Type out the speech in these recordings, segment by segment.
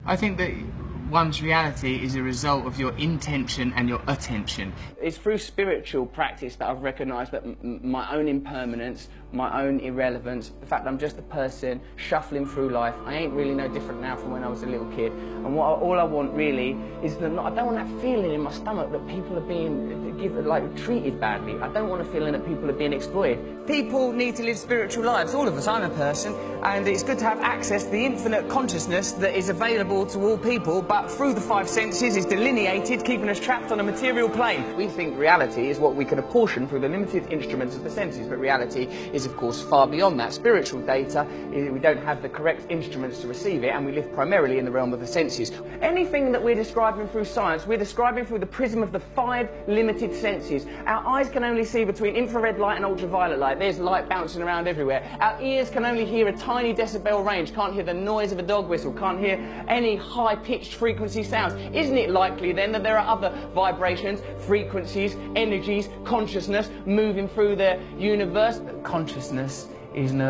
I think that one's reality is a result of your intention and your attention. It's through spiritual practice that I've recognised that my own impermanence, my own irrelevance, the fact that I'm just a person shuffling through life, I ain't really no different now from when I was a little kid. And all I want really is that I don't want that feeling in my stomach that people are being treated badly. I don't want a feeling that people are being exploited. People need to live spiritual lives, all of us. I'm a person, and it's good to have access to the infinite consciousness that is available to all people, but through the five senses is delineated, keeping us trapped on a material plane. We think reality is what we can apportion through the limited instruments of the senses, but reality is of course far beyond that. Spiritual data, we don't have the correct instruments to receive it, and we live primarily in the realm of the senses. Anything that we're describing through science, we're describing through the prism of the five limited senses. Our eyes can only see between infrared light and ultraviolet light. There's light bouncing around everywhere. Our ears can only hear a tiny decibel range, can't hear the noise of a dog whistle, can't hear any high-pitched frequency sounds. Isn't it likely then that there are other vibrations, frequencies, energies, consciousness moving through the universe? Consciousness is an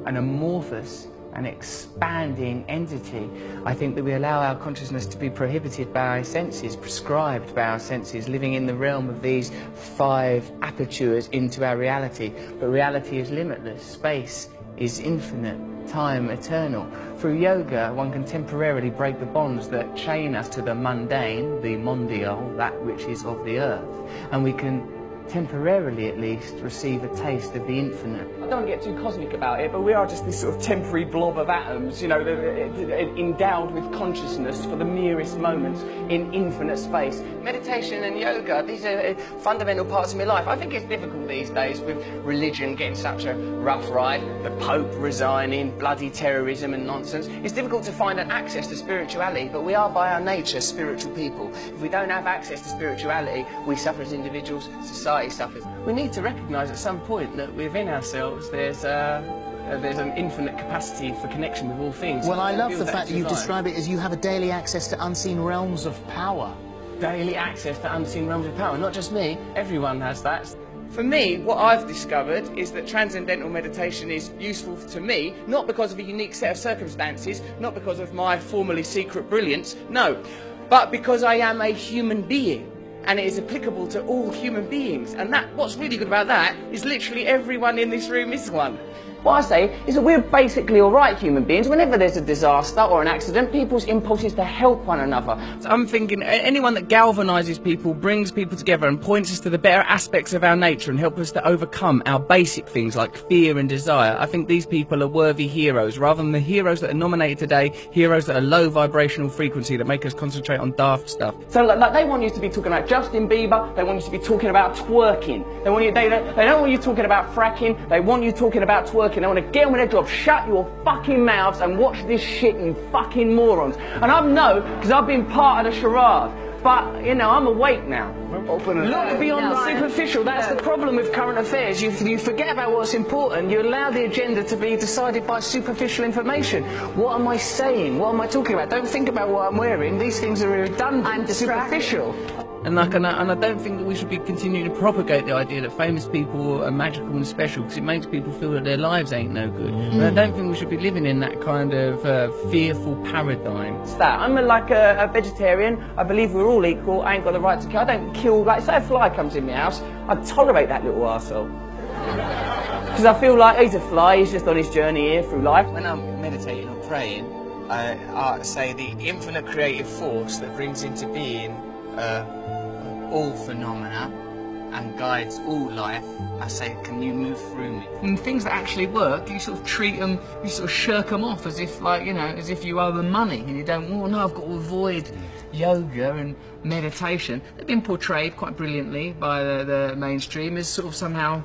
amorphous and expanding entity. I think that we allow our consciousness to be prohibited by our senses, prescribed by our senses, living in the realm of these five apertures into our reality. But reality is limitless, space is infinite, time eternal. Through yoga, one can temporarily break the bonds that chain us to the mundane, the mondial, that which is of the earth, and we can temporarily at least receive a taste of the infinite. I don't want to get too cosmic about it, but we are just this sort of temporary blob of atoms, you know, endowed with consciousness for the merest moments in infinite space. Meditation and yoga, these are fundamental parts of my life. I think it's difficult these days with religion getting such a rough ride, the Pope resigning, bloody terrorism and nonsense. It's difficult to find an access to spirituality, but we are by our nature spiritual people. If we don't have access to spirituality, we suffer as individuals, society suffers. We need to recognise at some point that within ourselves there's an infinite capacity for connection with all things. Well, I love the fact that you describe it as you have a daily access to unseen realms of power. Daily access to unseen realms of power. Not just me, everyone has that. For me, what I've discovered is that transcendental meditation is useful to me, not because of a unique set of circumstances, not because of my formerly secret brilliance, no, but because I am a human being. And it is applicable to all human beings. And what's really good about that is literally everyone in this room is one. What I say is that we're basically alright human beings. Whenever there's a disaster or an accident, people's impulse is to help one another. So I'm thinking anyone that galvanises people, brings people together and points us to the better aspects of our nature and help us to overcome our basic things like fear and desire, I think these people are worthy heroes, rather than the heroes that are nominated today, heroes that are low vibrational frequency that make us concentrate on daft stuff. So like they want you to be talking about Justin Bieber, they want you to be talking about twerking, they don't want you talking about fracking, they want you talking about twerking. I want to get on with their job, shut your fucking mouths and watch this shit, you fucking morons. And I know, because I've been part of the charade. But, you know, I'm awake now. Look beyond the superficial. That's the problem with current affairs. You forget about what's important. You allow the agenda to be decided by superficial information. What am I saying? What am I talking about? Don't think about what I'm wearing. These things are redundant. I'm superficial. And I don't think that we should be continuing to propagate the idea that famous people are magical and special, because it makes people feel that their lives ain't no good. And I don't think we should be living in that kind of fearful paradigm. It's that. I'm like a vegetarian. I believe we're all equal. I ain't got the right to kill. I don't kill, like, say a fly comes in my house, I'd tolerate that little arsehole. Because I feel like he's a fly, he's just on his journey here through life. When I'm meditating or praying, I say the infinite creative force that brings into being all phenomena and guides all life, I say, can you move through me? And things that actually work, you sort of treat them, you sort of shirk them off as if, like, you know, as if you owe them money, and you don't, oh no, I've got to avoid yoga and meditation. They've been portrayed quite brilliantly by the mainstream as sort of somehow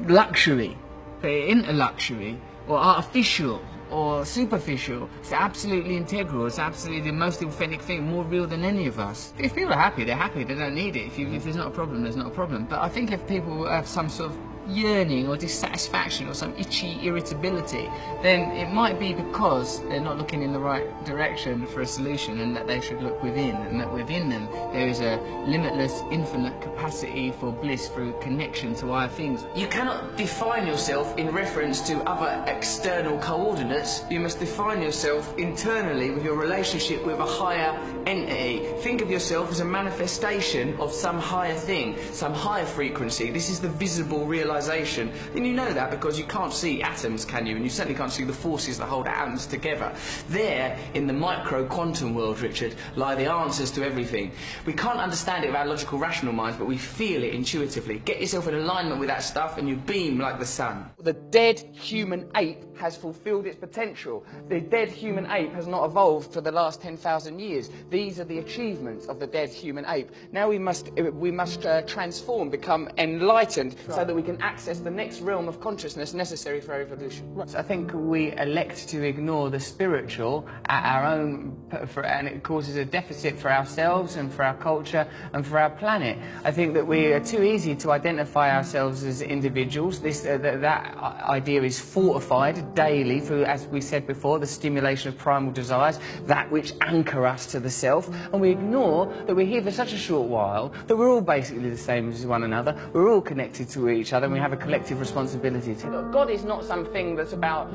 luxury, but it isn't a luxury, or artificial, or superficial. It's absolutely integral. It's absolutely the most authentic thing, more real than any of us. If people are happy, they're happy. They don't need it. If there's not a problem, there's not a problem. But I think if people have some sort of yearning or dissatisfaction or some itchy irritability, then it might be because they're not looking in the right direction for a solution, and that they should look within, and that within them there is a limitless, infinite capacity for bliss through connection to higher things. You cannot define yourself in reference to other external coordinates. You must define yourself internally with your relationship with a higher entity. Think of yourself as a manifestation of some higher thing, some higher frequency. This is the visible realization. And you know that because you can't see atoms, can you? And you certainly can't see the forces that hold atoms together. There, in the micro quantum world, Richard, lie the answers to everything. We can't understand it with our logical, rational minds, but we feel it intuitively. Get yourself in alignment with that stuff and you beam like the sun. The dead human ape has fulfilled its potential. The dead human ape has not evolved for the last 10,000 years. These are the achievements of the dead human ape. Now we must transform, become enlightened, so that we can access the next realm of consciousness necessary for our evolution. Right. So I think we elect to ignore the spiritual at our own, and it causes a deficit for ourselves and for our culture and for our planet. I think that we are too easy to identify ourselves as individuals. That idea is fortified daily through, as we said before, the stimulation of primal desires, that which anchor us to the self, and we ignore that we're here for such a short while, that we're all basically the same as one another, we're all connected to each other, and we have a collective responsibility to. God is not something that's about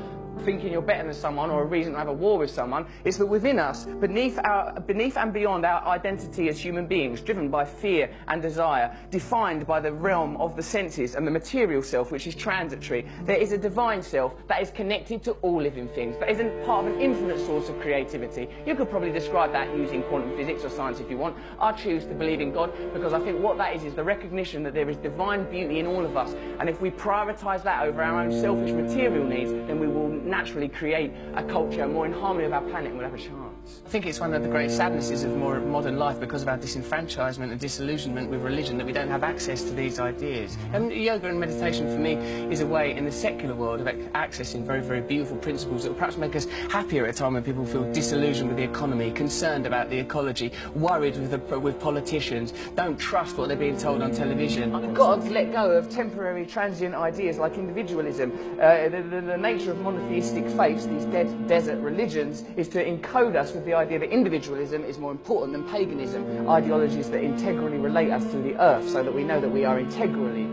thinking you're better than someone or a reason to have a war with someone. It's that within us, beneath and beyond our identity as human beings, driven by fear and desire, defined by the realm of the senses and the material self, which is transitory, there is a divine self that is connected to all living things, that is part of an infinite source of creativity. You could probably describe that using quantum physics or science if you want. I choose to believe in God because I think what that is the recognition that there is divine beauty in all of us, and if we prioritise that over our own selfish material needs, then we will naturally create a culture more in harmony with our planet, and we'll have a chance. I think it's one of the great sadnesses of modern life, because of our disenfranchisement and disillusionment with religion, that we don't have access to these ideas. And yoga and meditation for me is a way in the secular world of accessing very, very beautiful principles that will perhaps make us happier at a time when people feel disillusioned with the economy, concerned about the ecology, worried with politicians, don't trust what they're being told on television. I've got to let go of temporary, transient ideas like individualism. The nature of monotheistic faiths, these dead desert religions, is to encode us with the idea that individualism is more important than paganism, ideologies that integrally relate us to the earth, so that we know that we are integrally,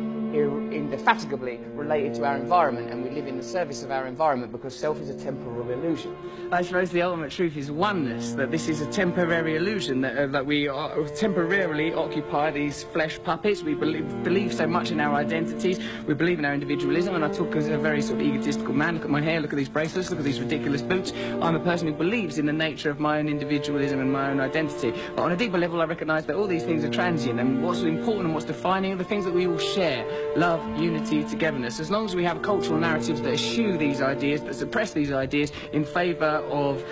indefatigably related to our environment, and we live in the service of our environment, because self is a temporal illusion. I suppose the ultimate truth is oneness, that this is a temporary illusion, that we are temporarily occupy these flesh puppets. We believe so much in our identities, we believe in our individualism, and I talk as a very sort of egotistical man. Look at my hair, look at these bracelets, look at these ridiculous boots. I'm a person who believes in the nature of my own individualism and my own identity, but on a deeper level I recognise that all these things are transient, and what's important and what's defining are the things that we all share: love, unity, togetherness. As long as we have cultural narratives that eschew these ideas, that suppress these ideas in favour of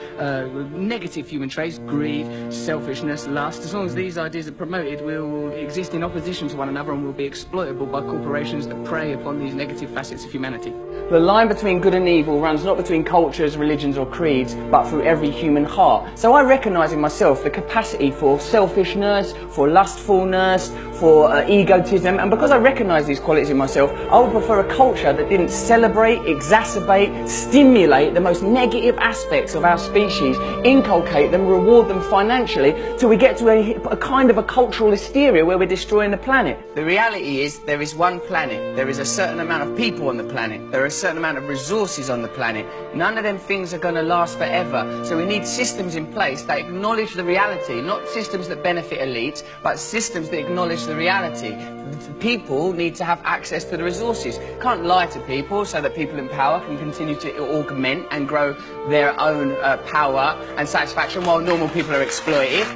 negative human traits, greed, selfishness, lust, as long as these ideas are promoted, we will exist in opposition to one another and will be exploitable by corporations that prey upon these negative facets of humanity. The line between good and evil runs not between cultures, religions or creeds, but through every human heart. So I recognise in myself the capacity for selfishness, for lustfulness, for egotism, and because I recognise these qualities in myself, I would prefer a culture that didn't celebrate, exacerbate, stimulate the most negative aspects of our species, inculcate them, reward them financially, till we get to a kind of a cultural hysteria where we're destroying the planet. The reality is there is one planet, there is a certain amount of people on the planet, there are a certain amount of resources on the planet. None of them things are going to last forever, so we need systems in place that acknowledge the reality, not systems that benefit elites, but systems that acknowledge the reality. People need to have access to the resources. Can't lie to people so that people in power can continue to augment and grow their own power and satisfaction while normal people are exploited.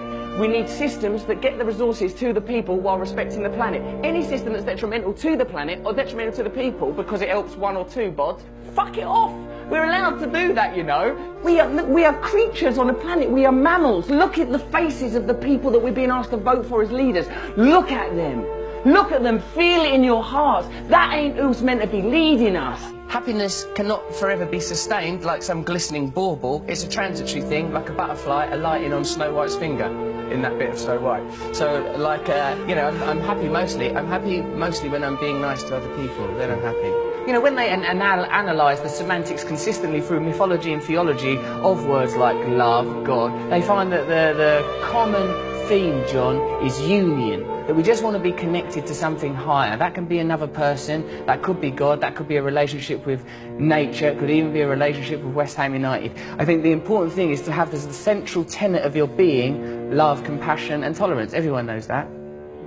We need systems that get the resources to the people while respecting the planet. Any system that's detrimental to the planet or detrimental to the people because it helps one or two bods, fuck it off. We're allowed to do that, you know. We are creatures on a planet. We are mammals. Look at the faces of the people that we're being asked to vote for as leaders. Look at them. Look at them. Feel it in your hearts. That ain't who's meant to be leading us. Happiness cannot forever be sustained like some glistening bauble. It's a transitory thing, like a butterfly alighting on Snow White's finger in that bit of Snow White. So, like, you know, I'm happy mostly. I'm happy mostly when I'm being nice to other people. Then I'm happy. You know, when they analyse the semantics consistently through mythology and theology of words like love, God, they find that the common theme, John, is union. That we just want to be connected to something higher. That can be another person, that could be God, that could be a relationship with nature, it could even be a relationship with West Ham United. I think the important thing is to have as the central tenet of your being love, compassion and tolerance. Everyone knows that.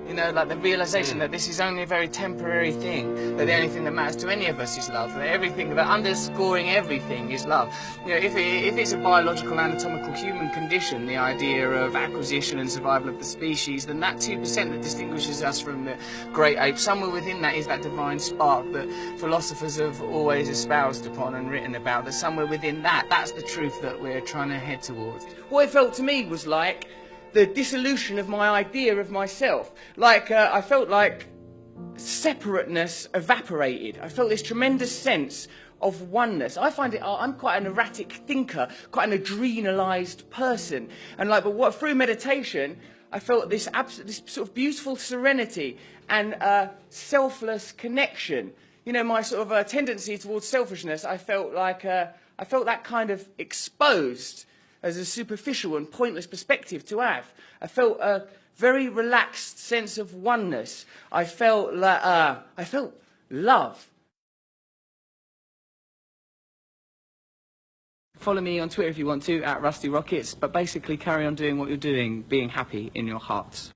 You know, like the realisation that this is only a very temporary thing, that the only thing that matters to any of us is love, that everything, that underscoring everything is love. You know, if it's a biological, anatomical human condition, the idea of acquisition and survival of the species, then that 2% that distinguishes us from the great apes, somewhere within that is that divine spark that philosophers have always espoused upon and written about, that somewhere within that, that's the truth that we're trying to head towards. What it felt to me was like the dissolution of my idea of myself. Like, I felt like separateness evaporated. I felt this tremendous sense of oneness. I find it, I'm quite an erratic thinker, quite an adrenalised person. And like, but what, through meditation, I felt this sort of beautiful serenity and selfless connection. You know, my sort of tendency towards selfishness, I felt like, I felt that kind of exposed as a superficial and pointless perspective to have. I felt a very relaxed sense of oneness. I felt love. Follow me on Twitter if you want to, @Rusty Rockets, but basically carry on doing what you're doing, being happy in your hearts.